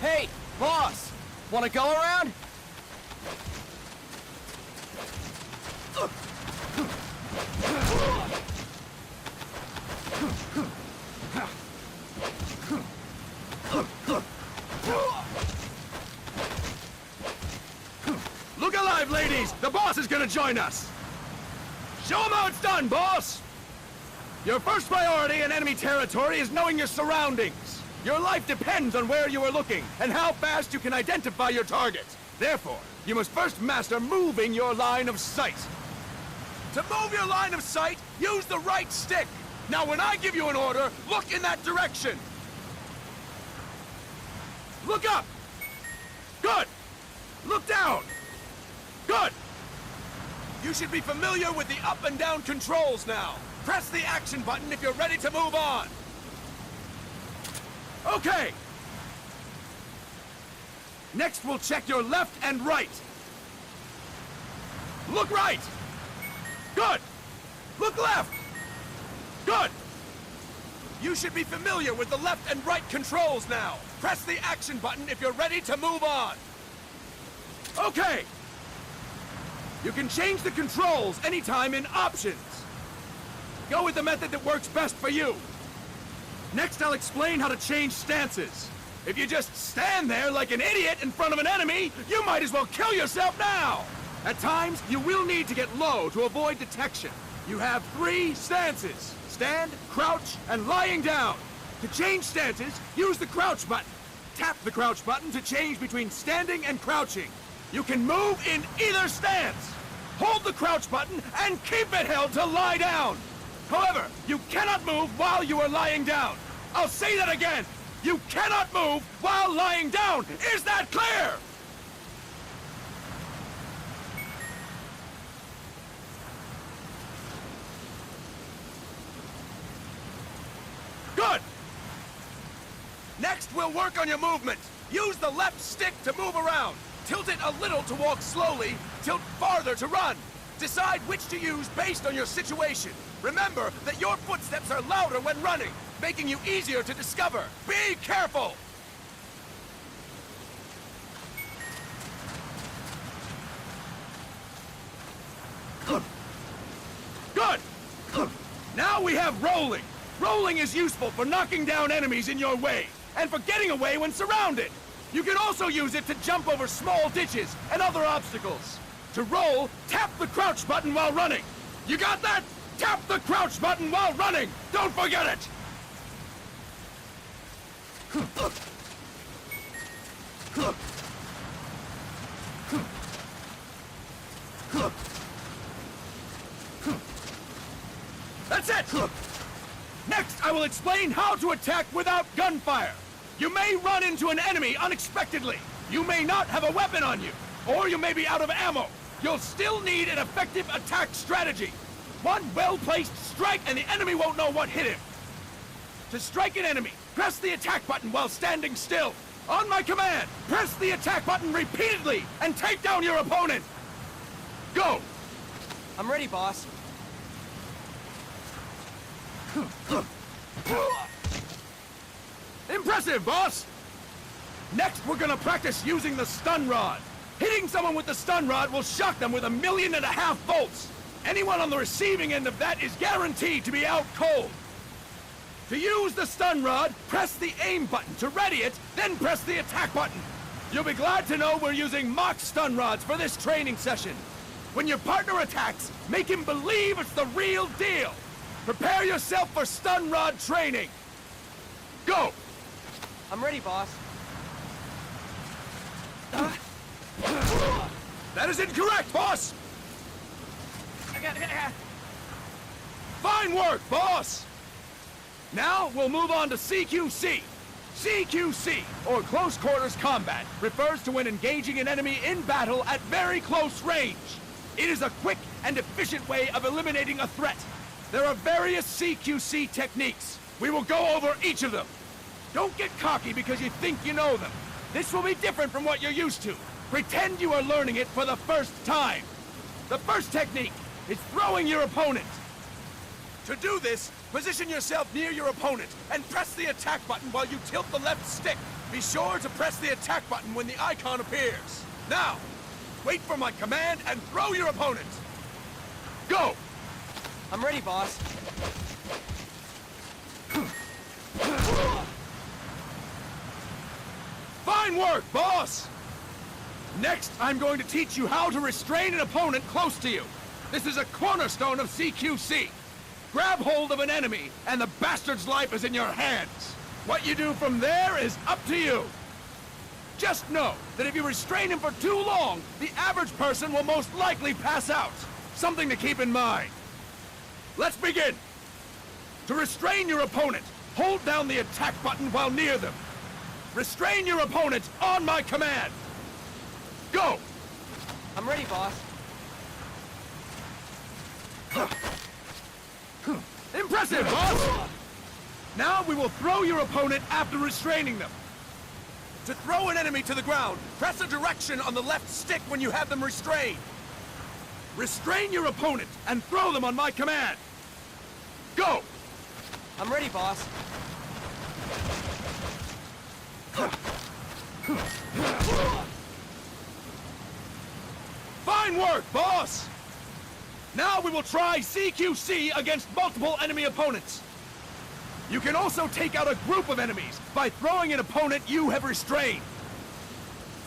Hey, boss! Wanna go around? Look alive, ladies! The boss is gonna join us! Show him how it's done, boss! Your first priority in enemy territory is knowing your surroundings. Your life depends on where you are looking and how fast you can identify your target. Therefore, you must first master moving your line of sight. To move your line of sight, use the right stick. Now when I give you an order, look in that direction. Look up! Good! Look down! Good! You should be familiar with the up and down controls now. Press the action button if you're ready to move on. Okay! Next we'll check your left and right. Look right! Good! Look left! Good! You should be familiar with the left and right controls now. Press the action button if you're ready to move on. Okay! You can change the controls anytime in Options. Go with the method that works best for you. Next, I'll explain how to change stances. If you just stand there like an idiot in front of an enemy, you might as well kill yourself now! At times, you will need to get low to avoid detection. You have 3 stances: stand, crouch, and lying down. To change stances, use the crouch button. Tap the crouch button to change between standing and crouching. You can move in either stance. Hold the crouch button and keep it held to lie down. However, you cannot move while you are lying down. I'll say that again. You cannot move while lying down. Is that clear? Good. Next, we'll work on your movement. Use the left stick to move around. Tilt it a little to walk slowly, tilt farther to run. Decide which to use based on your situation. Remember that your footsteps are louder when running, making you easier to discover. Be careful! Good! Now we have rolling. Rolling is useful for knocking down enemies in your way, and for getting away when surrounded. You can also use it to jump over small ditches and other obstacles. To roll, tap the crouch button while running. You got that? Tap the crouch button while running! Don't forget it! That's it! Next, I will explain how to attack without gunfire. You may run into an enemy unexpectedly. You may not have a weapon on you, or you may be out of ammo. You'll still need an effective attack strategy. One well-placed strike and the enemy won't know what hit him. To strike an enemy, press the attack button while standing still. On my command, press the attack button repeatedly and take down your opponent. Go! I'm ready, boss. Impressive, boss! Next, we're gonna practice using the stun rod. Hitting someone with the stun rod will shock them with 1.5 million volts. Anyone on the receiving end of that is guaranteed to be out cold. To use the stun rod, press the aim button to ready it, then press the attack button. You'll be glad to know we're using mock stun rods for this training session. When your partner attacks, make him believe it's the real deal. Prepare yourself for stun rod training. Go! I'm ready, boss. That is incorrect, boss! Fine work, boss! Now, we'll move on to CQC. CQC, or Close Quarters Combat, refers to when engaging an enemy in battle at very close range. It is a quick and efficient way of eliminating a threat. There are various CQC techniques. We will go over each of them. Don't get cocky because you think you know them. This will be different from what you're used to. Pretend you are learning it for the first time. The first technique is throwing your opponent. To do this, Position yourself near your opponent and press the attack button while you tilt the left stick. Be sure to press the attack button when the icon appears. Now, wait for my command and throw your opponent. Go! I'm ready, boss. Fine work, boss! Next, I'm going to teach you how to restrain an opponent close to you. This is a cornerstone of CQC. Grab hold of an enemy, and the bastard's life is in your hands. What you do from there is up to you. Just know that if you restrain him for too long, the average person will most likely pass out. Something to keep in mind. Let's begin. To restrain your opponent, hold down the attack button while near them. Restrain your opponent on my command. Go! I'm ready, boss. Impressive, boss! Now we will throw your opponent after restraining them. To throw an enemy to the ground, press a direction on the left stick when you have them restrained. Restrain your opponent and throw them on my command. Go! I'm ready, boss. Fine work, boss! Now we will try CQC against multiple enemy opponents. You can also take out a group of enemies by throwing an opponent you have restrained.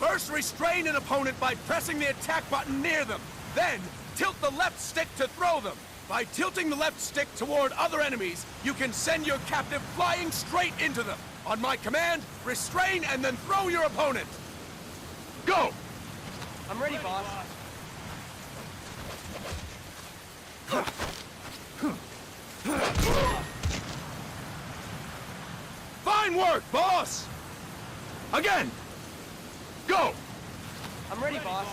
First, restrain an opponent by pressing the attack button near them. Then, tilt the left stick to throw them. By tilting the left stick toward other enemies, you can send your captive flying straight into them. On my command, restrain and then throw your opponent. Go! I'm ready, boss. Fine work, boss! Again! Go! I'm ready, boss.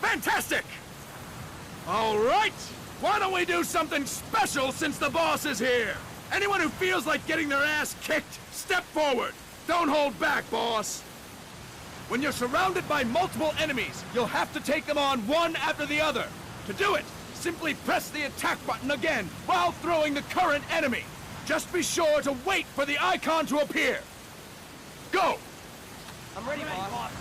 Fantastic! All right! Why don't we do something special since the boss is here? Anyone who feels like getting their ass kicked, step forward. Don't hold back, boss. When you're surrounded by multiple enemies, you'll have to take them on one after the other. To do it, simply press the attack button again while throwing the current enemy. Just be sure to wait for the icon to appear. Go! I'm ready, boss.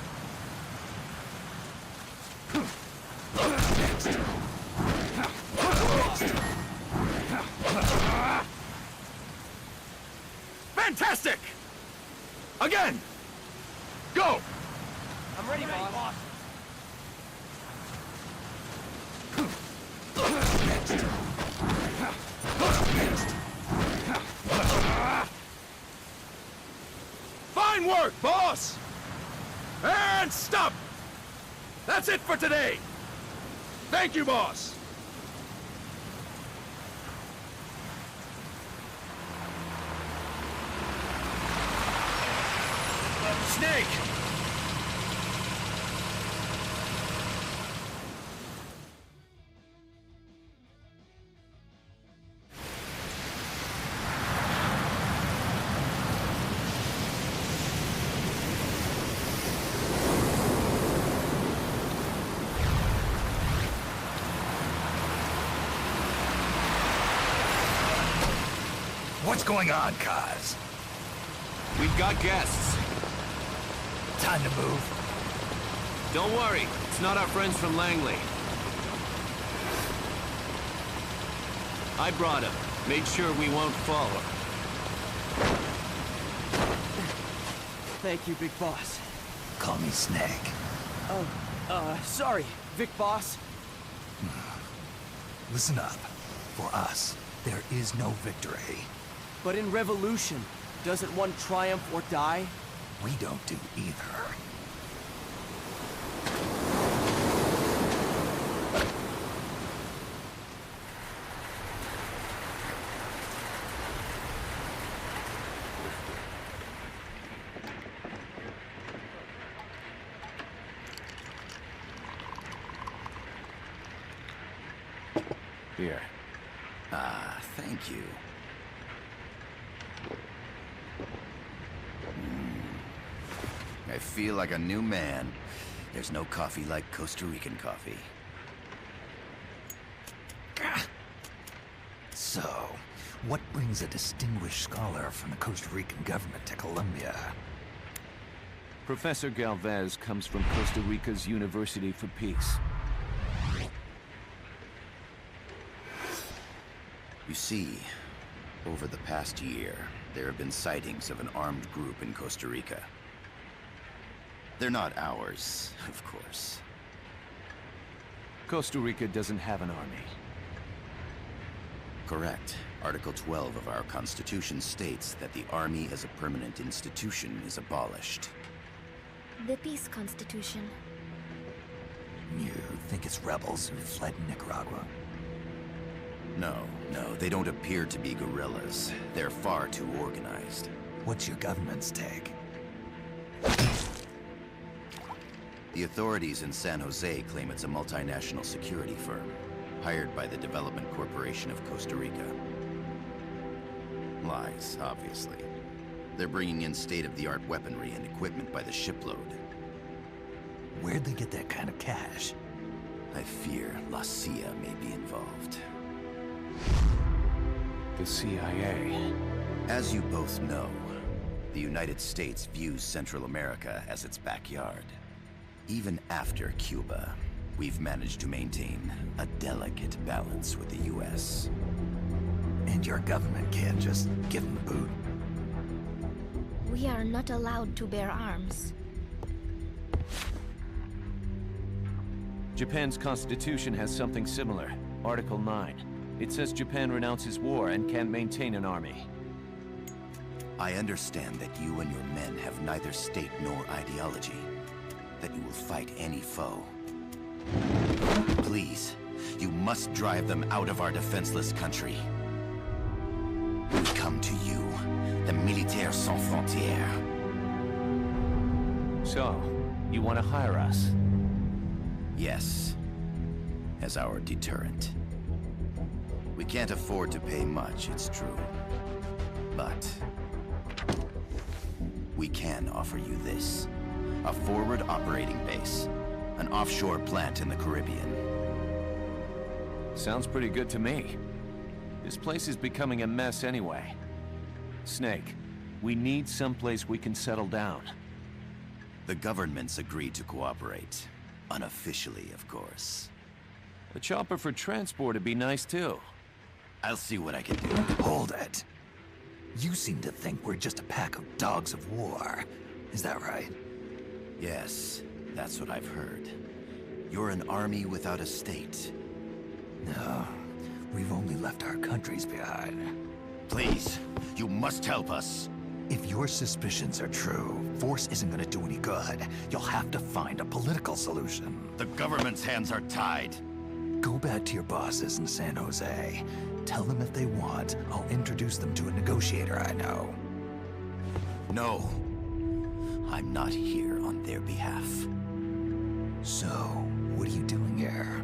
Fantastic! Again! Go! I'm ready, boss. Fine work, boss! And stop! That's it for today! Thank you, boss! Snake! What's going on, Kaz? We've got guests. Time to move. Don't worry, it's not our friends from Langley. I brought him. Made sure we won't fall. Thank you, big boss. Call me Snake. Sorry, Vic boss. Listen up. For us, there is no victory. But in revolution, doesn't one triumph or die? We don't do either. Here. Thank you. I feel like a new man. There's no coffee like Costa Rican coffee. So, what brings a distinguished scholar from the Costa Rican government to Colombia? Professor Galvez comes from Costa Rica's University for Peace. You see, over the past year, there have been sightings of an armed group in Costa Rica. They're not ours, of course. Costa Rica doesn't have an army. Correct. Article 12 of our Constitution states that the Army as a permanent institution is abolished. The Peace Constitution. You think it's rebels who fled Nicaragua? No, they don't appear to be guerrillas. They're far too organized. What's your government's take? The authorities in San Jose claim it's a multinational security firm, hired by the Development Corporation of Costa Rica. Lies, obviously. They're bringing in state-of-the-art weaponry and equipment by the shipload. Where'd they get that kind of cash? I fear La CIA may be involved. The CIA. As you both know, the United States views Central America as its backyard. Even after Cuba, we've managed to maintain a delicate balance with the US. And your government can't just give them the boot? We are not allowed to bear arms. Japan's constitution has something similar. Article 9. It says Japan renounces war and can't maintain an army. I understand that you and your men have neither state nor ideology. That you will fight any foe. Please, you must drive them out of our defenseless country. We come to you, the Militaires Sans Frontières. So, you want to hire us? Yes, as our deterrent. We can't afford to pay much, it's true. But we can offer you this. A forward operating base. An offshore plant in the Caribbean. Sounds pretty good to me. This place is becoming a mess anyway. Snake, we need someplace we can settle down. The government's agreed to cooperate. Unofficially, of course. A chopper for transport would be nice too. I'll see what I can do. Hold it. You seem to think we're just a pack of dogs of war. Is that right? Yes, that's what I've heard. You're an army without a state. No, we've only left our countries behind. Please, you must help us. If your suspicions are true, force isn't gonna do any good. You'll have to find a political solution. The government's hands are tied. Go back to your bosses in San Jose. Tell them if they want, I'll introduce them to a negotiator I know. No. I'm not here on their behalf. So, what are you doing here?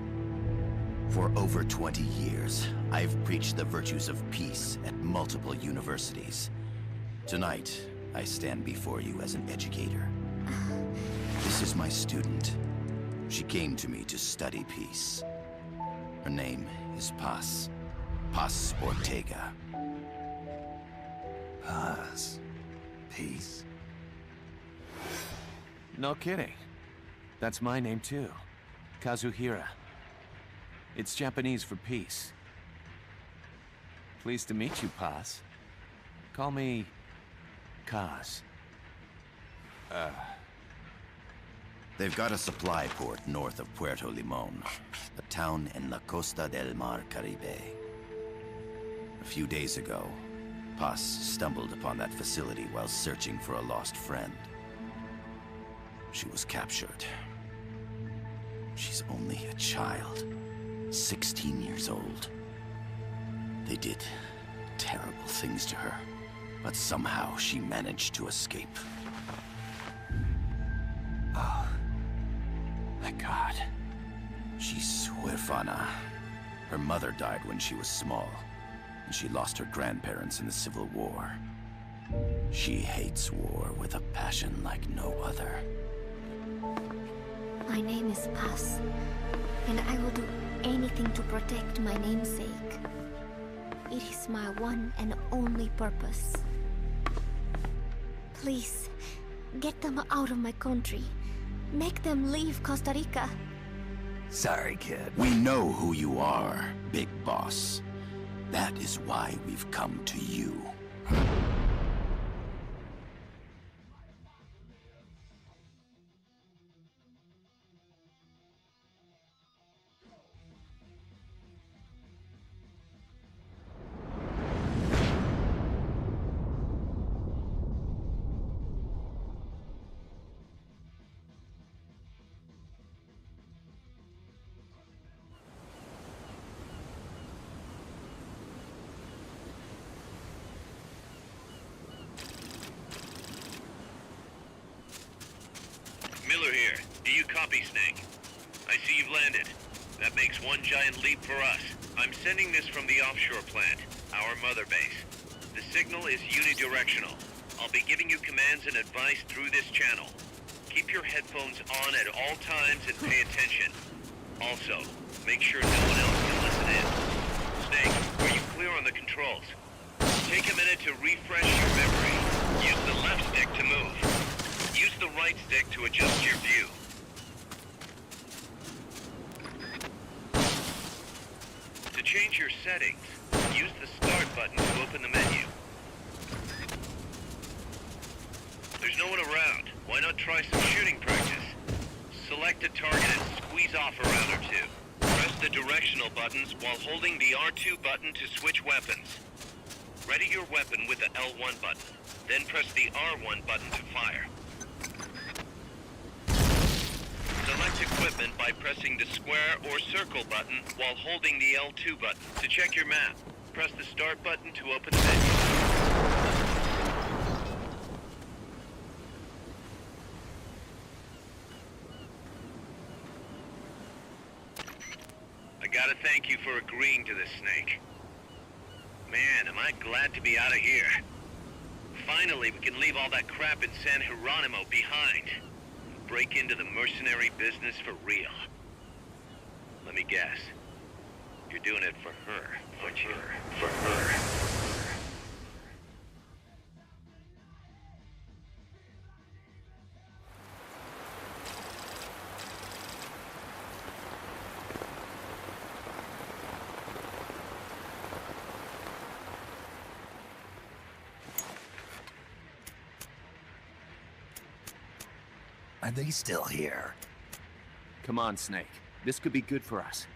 For over 20 years, I've preached the virtues of peace at multiple universities. Tonight, I stand before you as an educator. This is my student. She came to me to study peace. Her name is Paz. Paz Ortega. Paz. Peace. No kidding. That's my name too. Kazuhira. It's Japanese for peace. Pleased to meet you, Paz. Call me Kaz. They've got a supply port north of Puerto Limon, a town in La Costa del Mar Caribe. A few days ago, Paz stumbled upon that facility while searching for a lost friend. She was captured. She's only a child, 16 years old. They did terrible things to her, but somehow she managed to escape. Oh, thank God. She's huérfana. Her mother died when she was small, and she lost her grandparents in the Civil War. She hates war with a passion like no other. My name is Paz, and I will do anything to protect my namesake. It is my one and only purpose. Please, get them out of my country. Make them leave Costa Rica. Sorry, kid. We know who you are, Big Boss. That is why we've come to you. Miller here. Do you copy, Snake? I see you've landed. That makes one giant leap for us. I'm sending this from the offshore plant, our mother base. The signal is unidirectional. I'll be giving you commands and advice through this channel. Keep your headphones on at all times and pay attention. Also, make sure no one else can listen in. Snake, are you clear on the controls? Take a minute to refresh your memory. Use the left stick to move. Use the right stick to adjust your view. To change your settings, use the Start button to open the menu. There's no one around. Why not try some shooting practice? Select a target and squeeze off a round or two. Press the directional buttons while holding the R2 button to switch weapons. Ready your weapon with the L1 button. Then press the R1 button to fire. Select equipment by pressing the square or circle button while holding the L2 button. To check your map, press the Start button to open the menu. I gotta thank you for agreeing to this, Snake. Man, am I glad to be out of here. Finally, we can leave all that crap in San Geronimo behind. Break into the mercenary business for real. Let me guess. You're doing it for her, aren't you? For her. Are they still here? Come on, Snake. This could be good for us.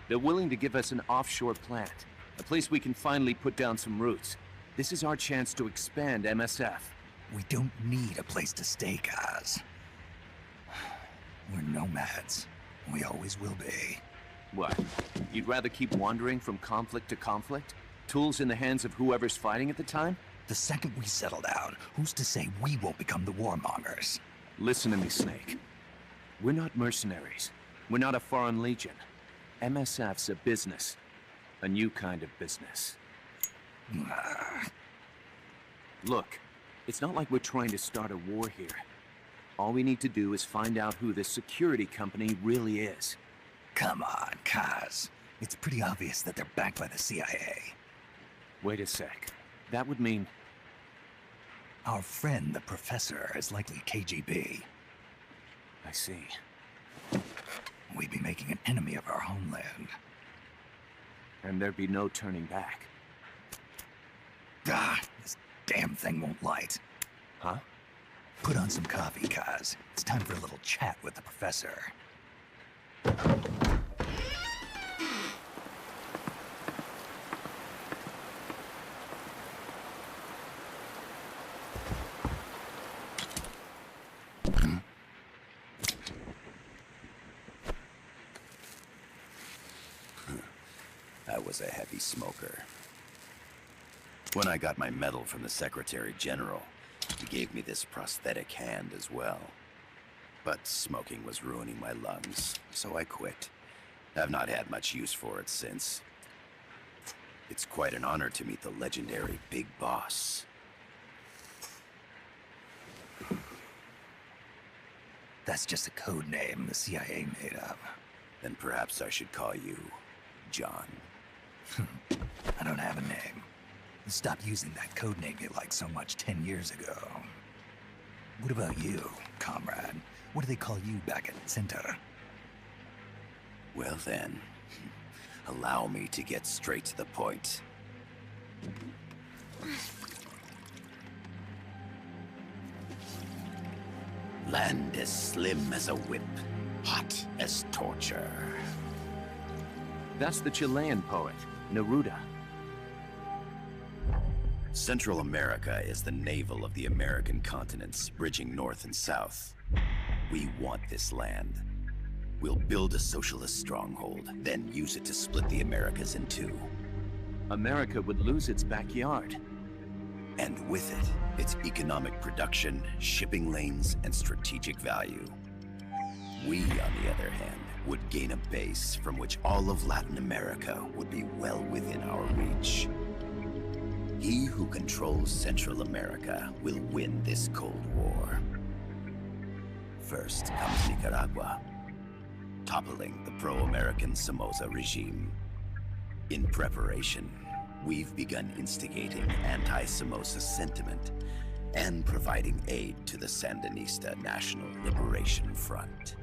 They're willing to give us an offshore plant. A place we can finally put down some roots. This is our chance to expand MSF. We don't need a place to stay, Kaz. We're nomads. We always will be. What? You'd rather keep wandering from conflict to conflict? Tools in the hands of whoever's fighting at the time? The second we settle down, who's to say we won't become the warmongers? Listen to me, Snake. We're not mercenaries. We're not a foreign legion. MSF's a business. A new kind of business. Look, it's not like we're trying to start a war here. All we need to do is find out who this security company really is. Come on, Kaz. It's pretty obvious that they're backed by the CIA. Wait a sec. That would mean... Our friend, the Professor, is likely KGB. I see. We'd be making an enemy of our homeland. And there'd be no turning back. Ah, this damn thing won't light. Huh? Put on some coffee, Kaz. It's time for a little chat with the Professor. I was a heavy smoker. When I got my medal from the Secretary General, he gave me this prosthetic hand as well. But smoking was ruining my lungs, so I quit. I've not had much use for it since. It's quite an honor to meet the legendary Big Boss. That's just a code name the CIA made up. Then perhaps I should call you John. I don't have a name. Stop using that code name you liked so much 10 years ago. What about you, comrade? What do they call you back at Center? Well then, allow me to get straight to the point. Land as slim as a whip, hot as torture. That's the Chilean poet, Neruda. Central America is the navel of the American continents, bridging north and south. We want this land. We'll build a socialist stronghold, then use it to split the Americas in two. America would lose its backyard. And with it, its economic production, shipping lanes, and strategic value. We, on the other hand, would gain a base from which all of Latin America would be well within our reach. He who controls Central America will win this Cold War. First comes Nicaragua, toppling the pro-American Somoza regime. In preparation, we've begun instigating anti-Somoza sentiment and providing aid to the Sandinista National Liberation Front.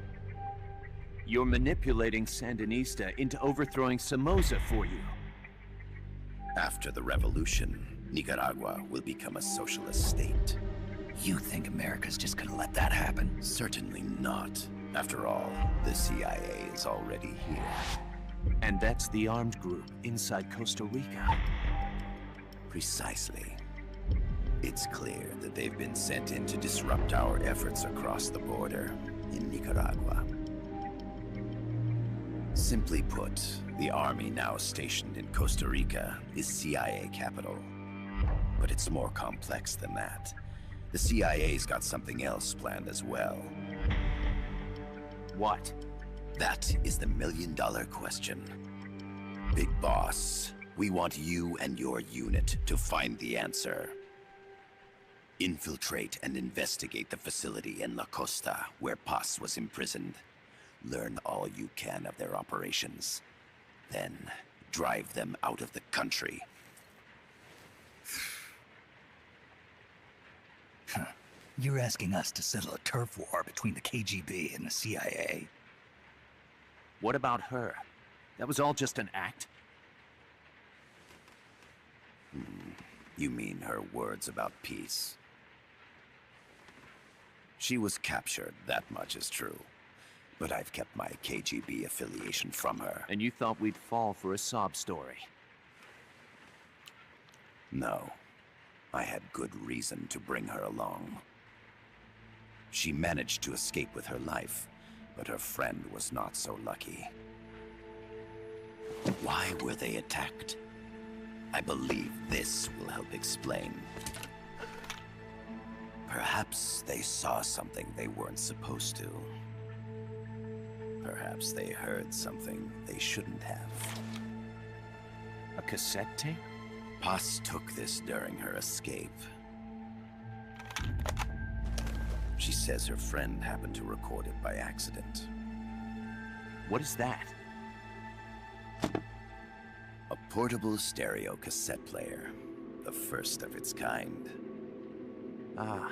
You're manipulating Sandinista into overthrowing Somoza for you. After the revolution, Nicaragua will become a socialist state. You think America's just gonna let that happen? Certainly not. After all, the CIA is already here. And that's the armed group inside Costa Rica. Precisely. It's clear that they've been sent in to disrupt our efforts across the border in Nicaragua. Simply put, the army now stationed in Costa Rica is CIA capital. But it's more complex than that. The CIA's got something else planned as well. What? That is the million-dollar question. Big Boss, we want you and your unit to find the answer. Infiltrate and investigate the facility in La Costa, where Paz was imprisoned. Learn all you can of their operations. Then, drive them out of the country. You're asking us to settle a turf war between the KGB and the CIA? What about her? That was all just an act? You mean her words about peace? She was captured, that much is true. But I've kept my KGB affiliation from her. And you thought we'd fall for a sob story? No. I had good reason to bring her along. She managed to escape with her life, but her friend was not so lucky. Why were they attacked? I believe this will help explain. Perhaps they saw something they weren't supposed to. Perhaps they heard something they shouldn't have. A cassette tape? Paz took this during her escape. She says her friend happened to record it by accident. What is that? A portable stereo cassette player. The first of its kind. Ah,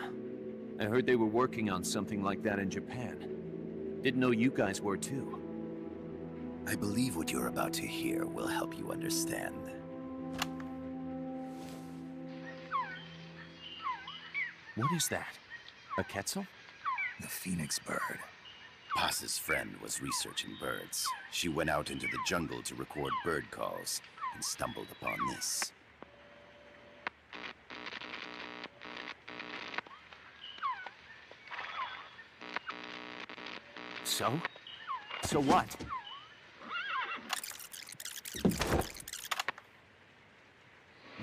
I heard they were working on something like that in Japan. Didn't know you guys were too. I believe what you're about to hear will help you understand. What is that? A Quetzal? The phoenix bird. Paz's friend was researching birds. She went out into the jungle to record bird calls and stumbled upon this. So? So what?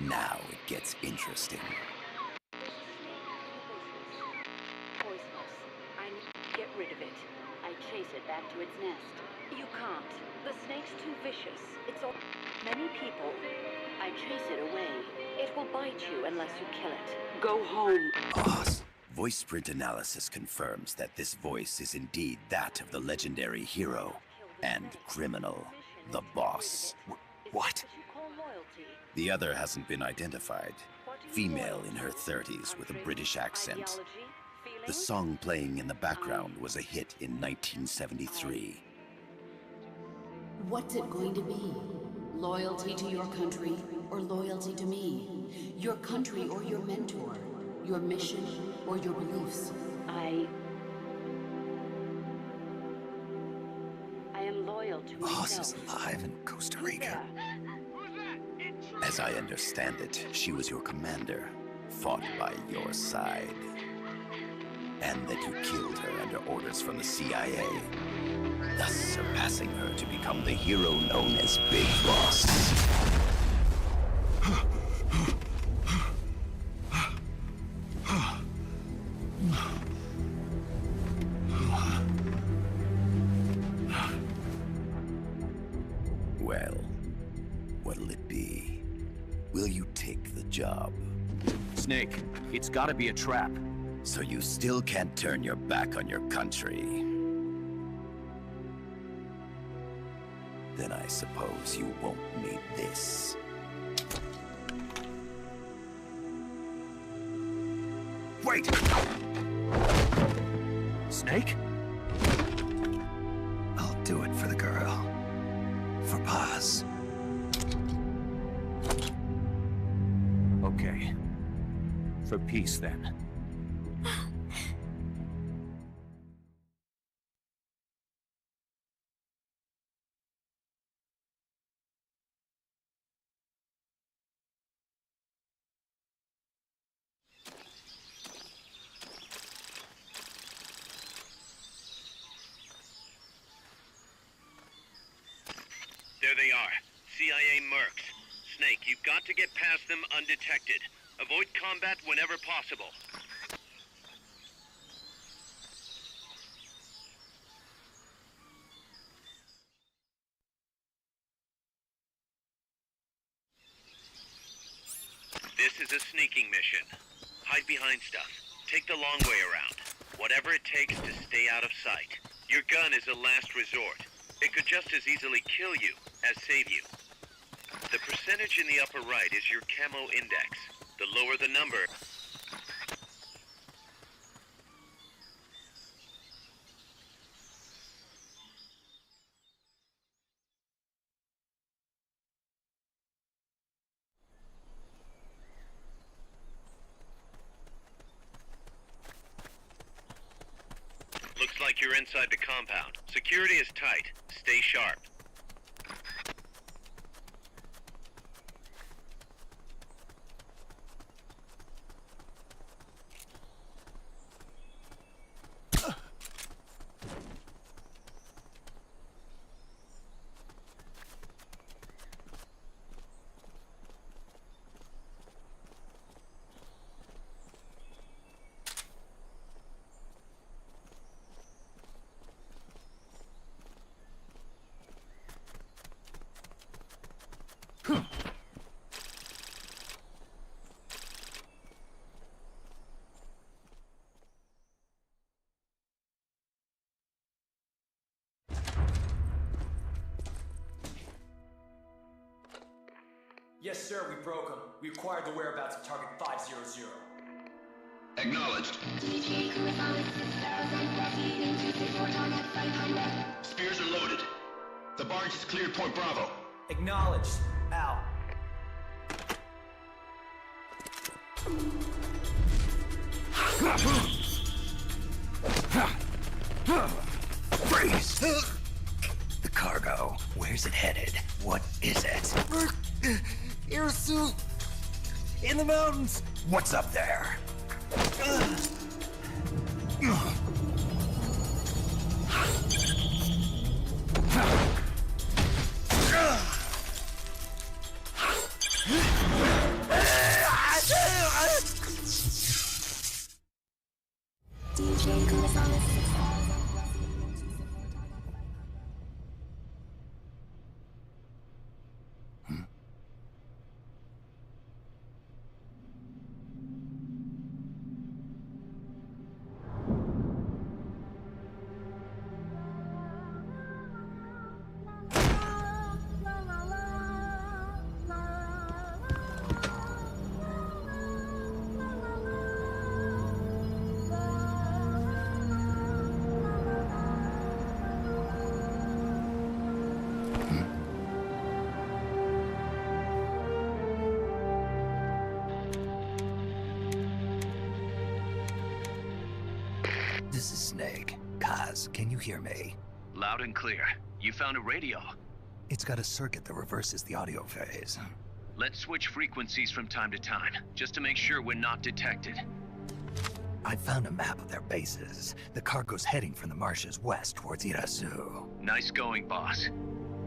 Now it gets interesting. Poisonous. I need to get rid of it. I chase it back to its nest. You can't. The snake's too vicious. It's all many people. I chase it away. It will bite you unless you kill it. Go home. Paz, Voice print analysis confirms that this voice is indeed that of the legendary hero and criminal, the boss. What? The other hasn't been identified. Female in her 30s with a British accent. The song playing in the background was a hit in 1973. What's it going to be? Loyalty to your country or loyalty to me? Your country or your mentor? Your mission or your beliefs? I am loyal to Boss myself. is alive in Costa Rica. As I understand it, she was your commander, fought by your side. And that you killed her under orders from the CIA, thus surpassing her to become the hero known as Big Boss. Well, what'll it be? Will you take the job? Snake, it's gotta be a trap. So you still can't turn your back on your country? Then I suppose you won't need this. Wait! Snake? I'll do it for the girl. For Paz. Okay. For peace, then. There they are. CIA mercs. Snake, you've got to get past them undetected. Avoid combat whenever possible. This is a sneaking mission. Hide behind stuff. Take the long way around. Whatever it takes to stay out of sight. Your gun is a last resort. It could just as easily kill you as save you. The percentage in the upper right is your camo index. The lower the number, looks like you're inside the compound. Security is tight. Stay sharp. Yes, sir, we broke them. We acquired the whereabouts of Target 500. Acknowledged. Spears are loaded. The barge is cleared Point Bravo. Acknowledged. Out. Freeze! The cargo. Where's it headed? What is it? Air suit! In the mountains! What's up there? Can you hear me? Loud and clear. You found a radio. It's got a circuit that reverses the audio phase. Let's switch frequencies from time to time, just to make sure we're not detected. I found a map of their bases. The cargo's heading from the marshes west towards Irasu. Nice going, boss.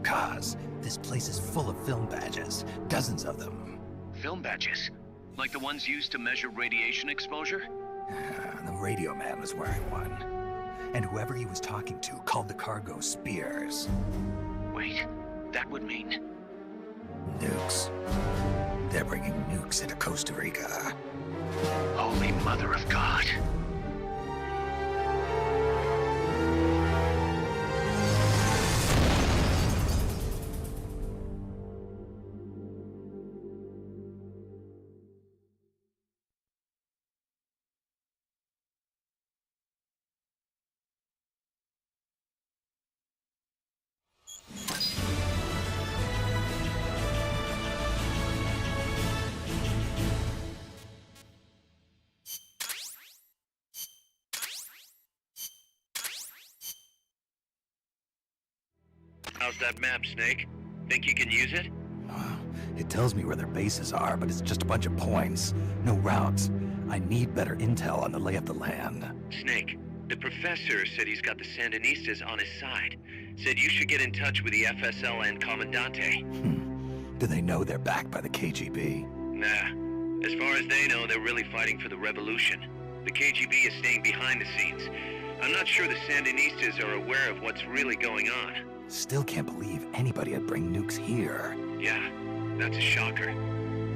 Kaz, this place is full of film badges. Dozens of them. Film badges? Like the ones used to measure radiation exposure? The radio man was wearing one. And whoever he was talking to called the cargo spears. Wait, that would mean... Nukes. They're bringing nukes into Costa Rica. Holy Mother of God. How's that map, Snake? Think you can use it? It tells me where their bases are, but it's just a bunch of points. No routes. I need better intel on the lay of the land. Snake, the professor said he's got the Sandinistas on his side. Said you should get in touch with the FSL and Commandante. Do they know they're backed by the KGB? Nah. As far as they know, they're really fighting for the revolution. The KGB is staying behind the scenes. I'm not sure the Sandinistas are aware of what's really going on. Still can't believe anybody would bring nukes here. Yeah, that's a shocker.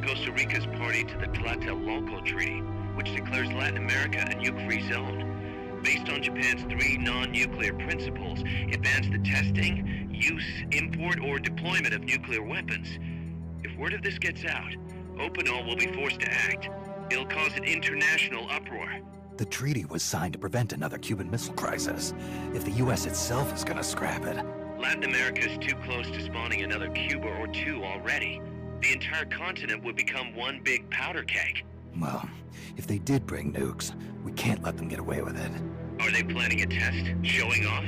Costa Rica's party to the Tlatelolco Treaty, which declares Latin America a nuke-free zone. Based on Japan's 3 non-nuclear principles, it bans the testing, use, import, or deployment of nuclear weapons. If word of this gets out, Opinol will be forced to act. It'll cause an international uproar. The treaty was signed to prevent another Cuban Missile Crisis. If the U.S. itself is gonna scrap it... Latin America is too close to spawning another Cuba or 2 already. The entire continent would become one big powder keg. Well, if they did bring nukes, we can't let them get away with it. Are they planning a test? Showing off?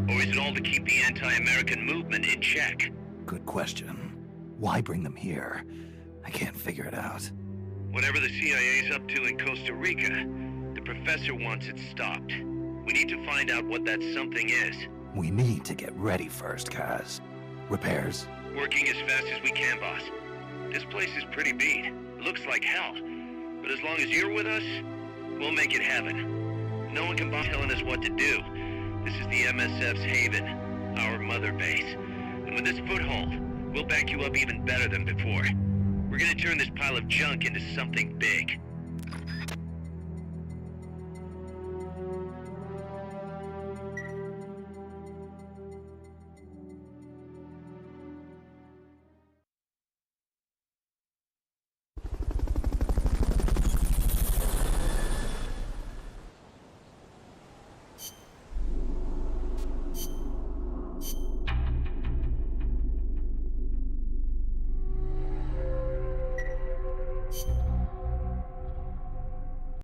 Or is it all to keep the anti-American movement in check? Good question. Why bring them here? I can't figure it out. Whatever the CIA's up to in Costa Rica, the professor wants it stopped. We need to find out what that something is. We need to get ready first, Kaz. Repairs? Working as fast as we can, boss. This place is pretty beat. It looks like hell. But as long as you're with us, we'll make it heaven. No one can be telling us what to do. This is the MSF's haven, our mother base. And with this foothold, we'll back you up even better than before. We're gonna turn this pile of junk into something big.